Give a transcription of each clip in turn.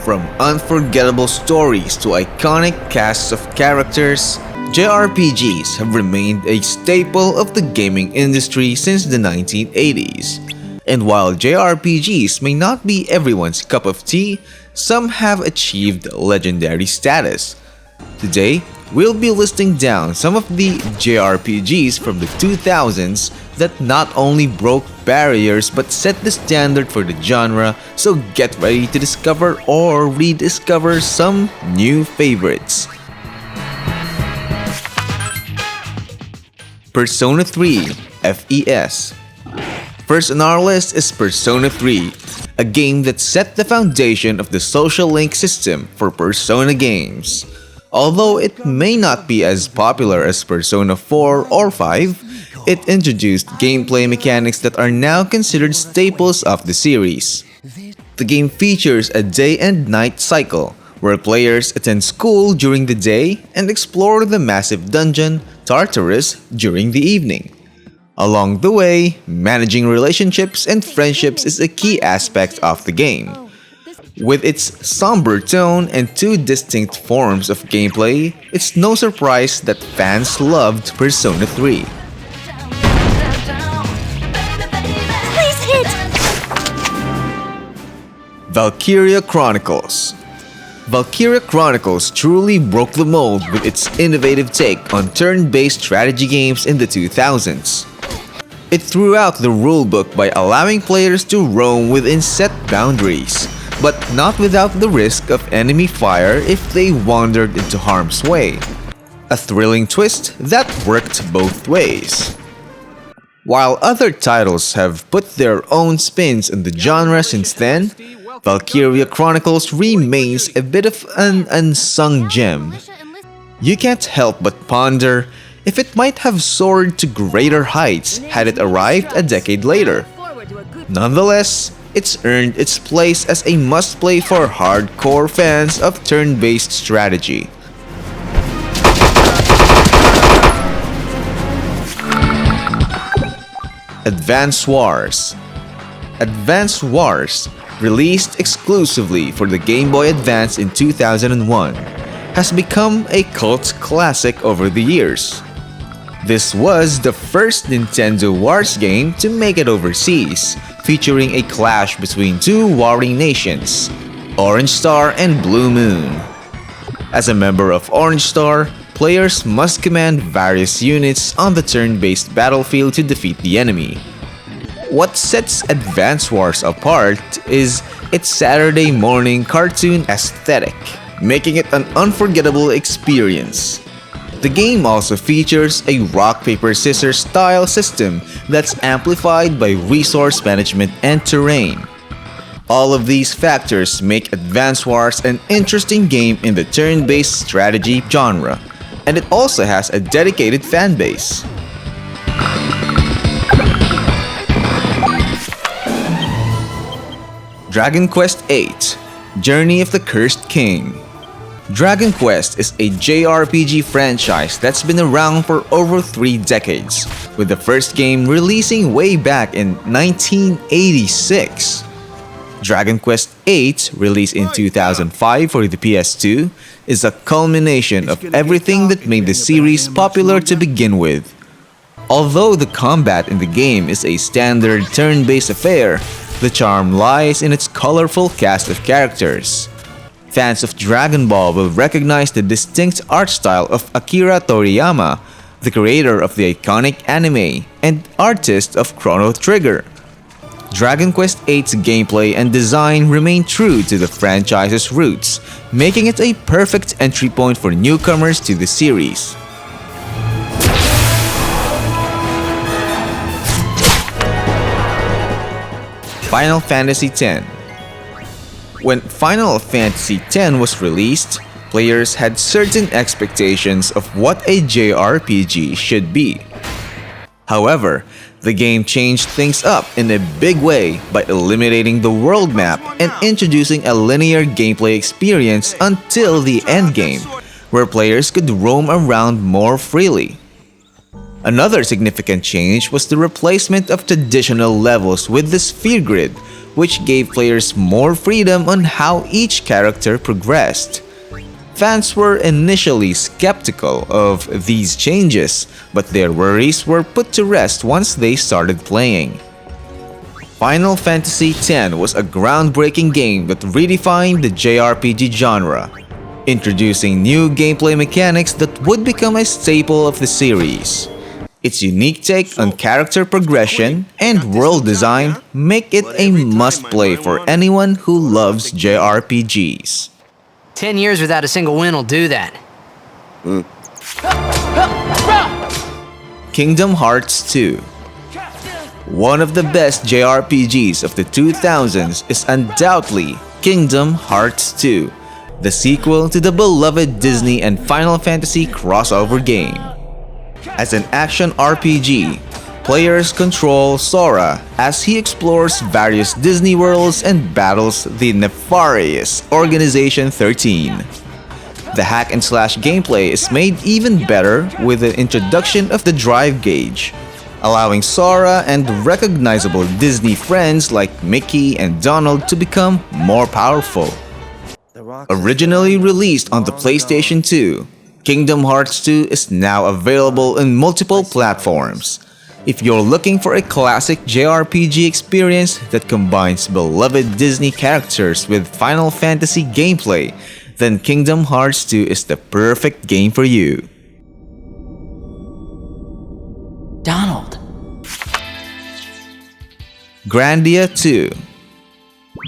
From unforgettable stories to iconic casts of characters, JRPGs have remained a staple of the gaming industry since the 1980s. And while JRPGs may not be everyone's cup of tea, some have achieved legendary status. Today, we'll be listing down some of the JRPGs from the 2000s that not only broke barriers but set the standard for the genre, so get ready to discover or rediscover some new favorites. Persona 3 FES. First on our list is Persona 3, a game that set the foundation of the social link system for Persona games. Although it may not be as popular as Persona 4 or 5, it introduced gameplay mechanics that are now considered staples of the series. The game features a day and night cycle, where players attend school during the day and explore the massive dungeon, Tartarus, during the evening. Along the way, managing relationships and friendships is a key aspect of the game. With its somber tone and two distinct forms of gameplay, it's no surprise that fans loved Persona 3. Please hit! Valkyrie Chronicles. Valkyrie Chronicles truly broke the mold with its innovative take on turn-based strategy games in the 2000s. It threw out the rulebook by allowing players to roam within set boundaries, but not without the risk of enemy fire if they wandered into harm's way. A thrilling twist that worked both ways. While other titles have put their own spins on the genre since then, Valkyrie Chronicles remains a bit of an unsung gem. You can't help but ponder if it might have soared to greater heights had it arrived a decade later. Nonetheless, it's earned its place as a must-play for hardcore fans of turn-based strategy. Advance Wars. Advance Wars, released exclusively for the Game Boy Advance in 2001, has become a cult classic over the years. This was the first Nintendo Wars game to make it overseas, featuring a clash between two warring nations, Orange Star and Blue Moon. As a member of Orange Star, players must command various units on the turn-based battlefield to defeat the enemy. What sets Advance Wars apart is its Saturday morning cartoon aesthetic, making it an unforgettable experience. The game also features a rock-paper-scissors style system that's amplified by resource management and terrain. All of these factors make Advance Wars an interesting game in the turn-based strategy genre, and it also has a dedicated fanbase. Dragon Quest VIII: Journey of the Cursed King. Dragon Quest is a JRPG franchise that's been around for over 3 decades, with the first game releasing way back in 1986. Dragon Quest VIII, released in 2005 for the PS2, is a culmination of everything that made the series popular to begin with. Although the combat in the game is a standard turn-based affair, the charm lies in its colorful cast of characters. Fans of Dragon Ball will recognize the distinct art style of Akira Toriyama, the creator of the iconic anime and artist of Chrono Trigger. Dragon Quest VIII's gameplay and design remain true to the franchise's roots, making it a perfect entry point for newcomers to the series. Final Fantasy X. When Final Fantasy X was released, players had certain expectations of what a JRPG should be. However, the game changed things up in a big way by eliminating the world map and introducing a linear gameplay experience until the endgame, where players could roam around more freely. Another significant change was the replacement of traditional levels with the sphere grid, which gave players more freedom on how each character progressed. Fans were initially skeptical of these changes, but their worries were put to rest once they started playing. Final Fantasy X was a groundbreaking game that redefined the JRPG genre, introducing new gameplay mechanics that would become a staple of the series. Its unique take on character progression and world design make it a must-play for anyone who loves JRPGs. 10 years without a single win will do that. Kingdom Hearts II. One of the best JRPGs of the 2000s is undoubtedly Kingdom Hearts II, the sequel to the beloved Disney and Final Fantasy crossover game. As an action RPG, players control Sora as he explores various Disney worlds and battles the nefarious Organization 13. The hack-and-slash gameplay is made even better with the introduction of the drive gauge, allowing Sora and recognizable Disney friends like Mickey and Donald to become more powerful. Originally released on the PlayStation 2, Kingdom Hearts 2 is now available on multiple platforms. If you're looking for a classic JRPG experience that combines beloved Disney characters with Final Fantasy gameplay, then Kingdom Hearts 2 is the perfect game for you. Donald. Grandia II.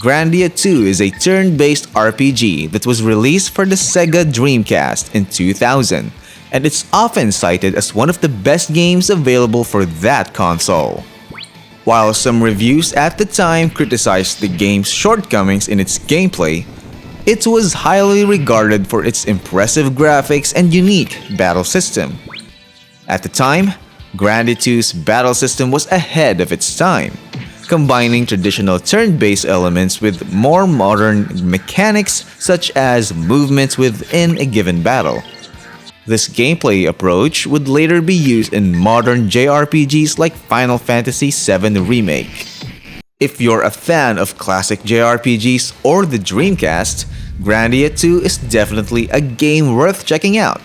Grandia II is a turn-based RPG that was released for the Sega Dreamcast in 2000, and it's often cited as one of the best games available for that console. While some reviews at the time criticized the game's shortcomings in its gameplay, it was highly regarded for its impressive graphics and unique battle system. At the time, Grandia II's battle system was ahead of its time, combining traditional turn-based elements with more modern mechanics such as movements within a given battle. This gameplay approach would later be used in modern JRPGs like Final Fantasy VII Remake. If you're a fan of classic JRPGs or the Dreamcast, Grandia II is definitely a game worth checking out.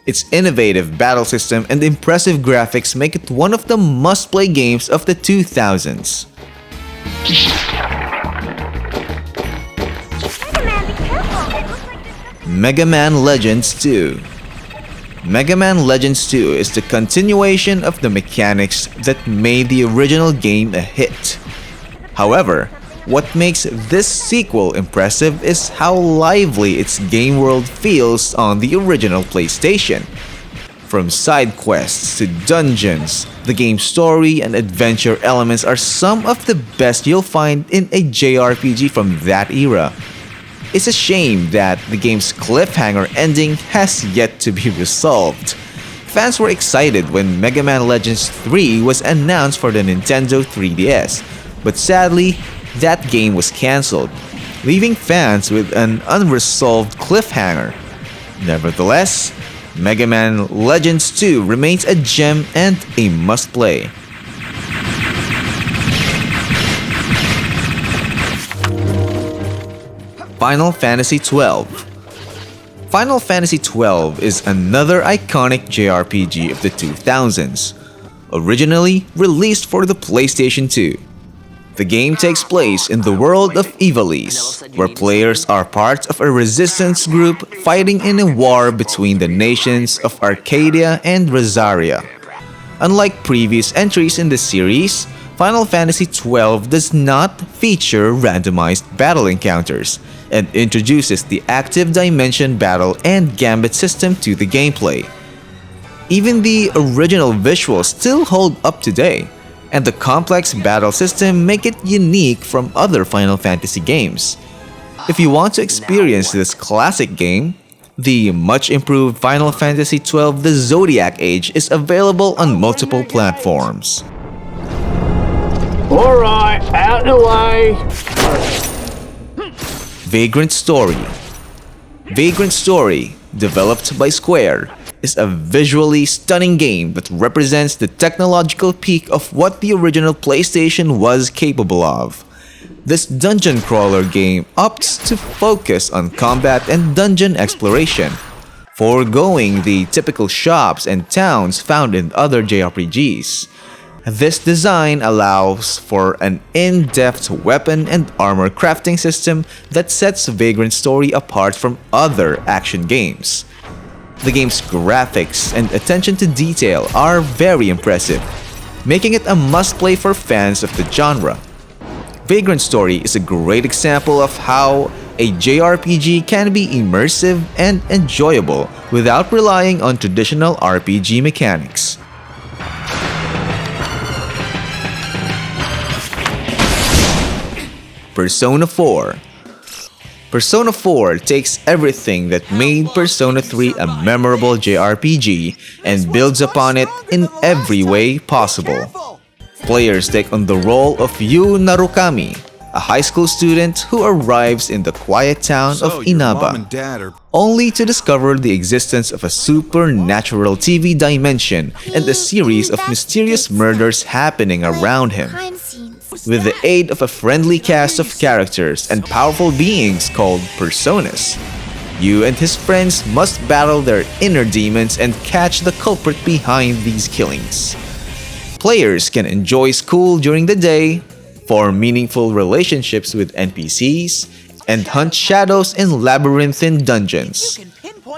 Its innovative battle system and impressive graphics make it one of the must-play games of the 2000s. Mega Man Legends 2. Mega Man Legends 2 is the continuation of the mechanics that made the original game a hit. However, what makes this sequel impressive is how lively its game world feels on the original PlayStation. From side quests to dungeons, the game's story and adventure elements are some of the best you'll find in a JRPG from that era. It's a shame that the game's cliffhanger ending has yet to be resolved. Fans were excited when Mega Man Legends 3 was announced for the Nintendo 3DS, but sadly, that game was cancelled, leaving fans with an unresolved cliffhanger. Nevertheless, Mega Man Legends 2 remains a gem and a must-play. Final Fantasy XII. Final Fantasy XII is another iconic JRPG of the 2000s, originally released for the PlayStation 2. The game takes place in the world of Ivalice, where players are part of a resistance group fighting in a war between the nations of Arcadia and Rosaria. Unlike previous entries in the series, Final Fantasy XII does not feature randomized battle encounters and introduces the active dimension battle and gambit system to the gameplay. Even the original visuals still hold up today, and the complex battle system make it unique from other Final Fantasy games. If you want to experience this classic game, the much improved Final Fantasy XII The Zodiac Age is available on multiple platforms. Alright, out the way! Vagrant Story. Vagrant Story, developed by Square, is a visually stunning game that represents the technological peak of what the original PlayStation was capable of. This dungeon crawler game opts to focus on combat and dungeon exploration, foregoing the typical shops and towns found in other JRPGs. This design allows for an in-depth weapon and armor crafting system that sets Vagrant Story apart from other action games. The game's graphics and attention to detail are very impressive, making it a must-play for fans of the genre. Vagrant Story is a great example of how a JRPG can be immersive and enjoyable without relying on traditional RPG mechanics. Persona 4. Persona 4 takes everything that made Persona 3 a memorable JRPG and builds upon it in every way possible. Players take on the role of Yu Narukami, a high school student who arrives in the quiet town of Inaba, only to discover the existence of a supernatural TV dimension and a series of mysterious murders happening around him. With the aid of a friendly cast of characters and powerful beings called personas, Yu and his friends must battle their inner demons and catch the culprit behind these killings. Players can enjoy school during the day, form meaningful relationships with NPCs, and hunt shadows in labyrinthine dungeons.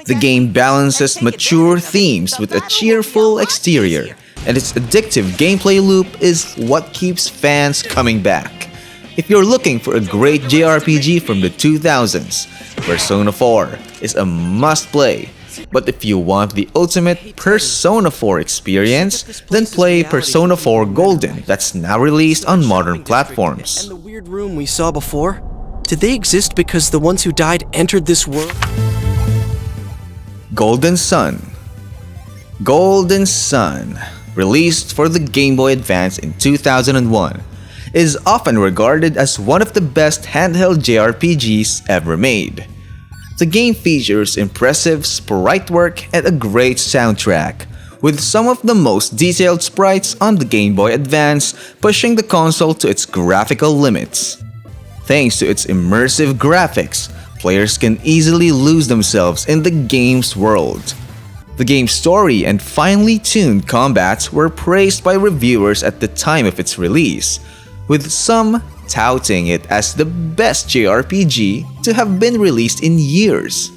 The game balances mature themes with a cheerful exterior, and its addictive gameplay loop is what keeps fans coming back. If you're looking for a great JRPG from the 2000s, Persona 4 is a must-play. But if you want the ultimate Persona 4 experience, then play Persona 4 Golden that's now released on modern platforms. And the weird room we saw before? Did they exist because the ones who died entered this world? Golden Sun. Golden Sun, released for the Game Boy Advance in 2001, is often regarded as one of the best handheld JRPGs ever made. The game features impressive sprite work and a great soundtrack, with some of the most detailed sprites on the Game Boy Advance pushing the console to its graphical limits. Thanks to its immersive graphics, players can easily lose themselves in the game's world. The game's story and finely tuned combats were praised by reviewers at the time of its release, with some touting it as the best JRPG to have been released in years.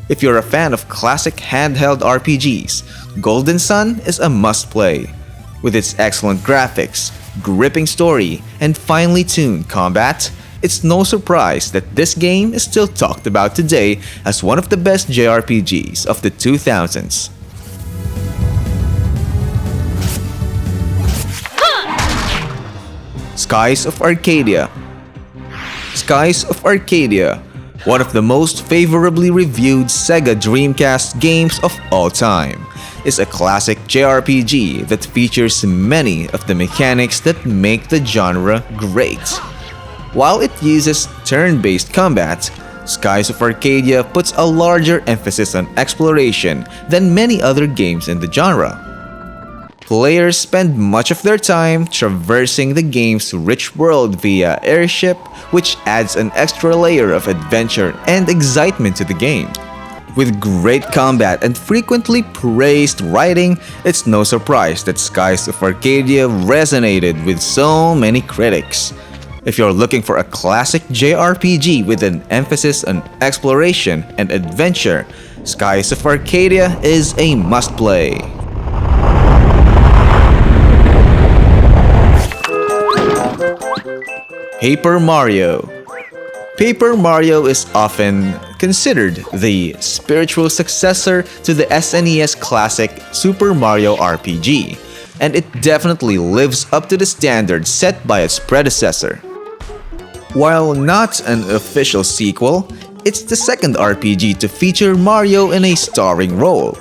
If you're a fan of classic handheld RPGs, Golden Sun is a must-play. With its excellent graphics, gripping story, and finely tuned combat, it's no surprise that this game is still talked about today as one of the best JRPGs of the 2000s. Skies of Arcadia. Skies of Arcadia, one of the most favorably reviewed Sega Dreamcast games of all time, is a classic JRPG that features many of the mechanics that make the genre great. While it uses turn-based combat, Skies of Arcadia puts a larger emphasis on exploration than many other games in the genre. Players spend much of their time traversing the game's rich world via airship, which adds an extra layer of adventure and excitement to the game. With great combat and frequently praised writing, it's no surprise that Skies of Arcadia resonated with so many critics. If you're looking for a classic JRPG with an emphasis on exploration and adventure, Skies of Arcadia is a must-play. Paper Mario. Paper Mario is often considered the spiritual successor to the SNES classic Super Mario RPG, and it definitely lives up to the standards set by its predecessor. While not an official sequel, it's the second RPG to feature Mario in a starring role.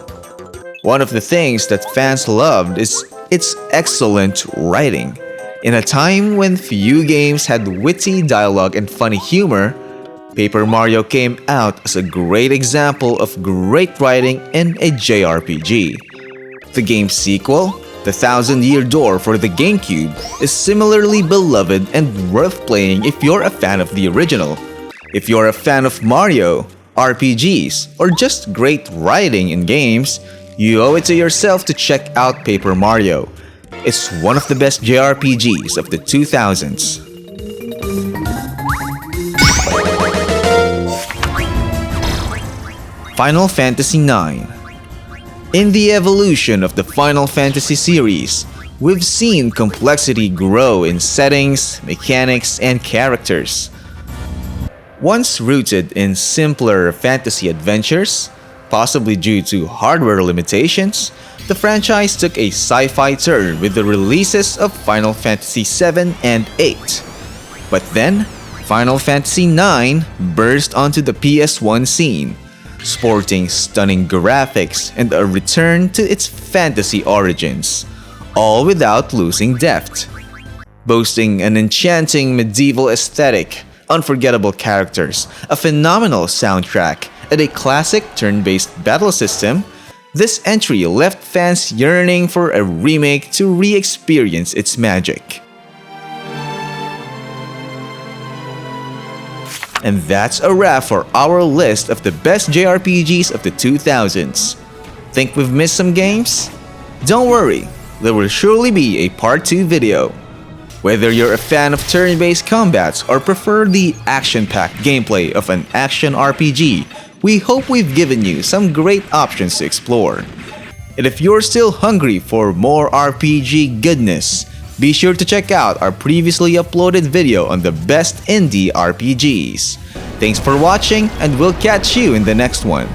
One of the things that fans loved is its excellent writing. In a time when few games had witty dialogue and funny humor, Paper Mario came out as a great example of great writing in a JRPG. The game's sequel, The Thousand Year Door for the GameCube is similarly beloved and worth playing if you're a fan of the original. If you're a fan of Mario, RPGs, or just great writing in games, you owe it to yourself to check out Paper Mario. It's one of the best JRPGs of the 2000s. Final Fantasy IX. In the evolution of the Final Fantasy series, we've seen complexity grow in settings, mechanics, and characters. Once rooted in simpler fantasy adventures, possibly due to hardware limitations, the franchise took a sci-fi turn with the releases of Final Fantasy VII and VIII. But then, Final Fantasy IX burst onto the PS1 scene, sporting stunning graphics and a return to its fantasy origins, all without losing depth. Boasting an enchanting medieval aesthetic, unforgettable characters, a phenomenal soundtrack, and a classic turn-based battle system, this entry left fans yearning for a remake to re-experience its magic. And that's a wrap for our list of the best JRPGs of the 2000s. Think we've missed some games? Don't worry, there will surely be a part 2 video. Whether you're a fan of turn-based combats or prefer the action-packed gameplay of an action RPG, we hope we've given you some great options to explore. And if you're still hungry for more RPG goodness, be sure to check out our previously uploaded video on the best indie RPGs. Thanks for watching, and we'll catch you in the next one.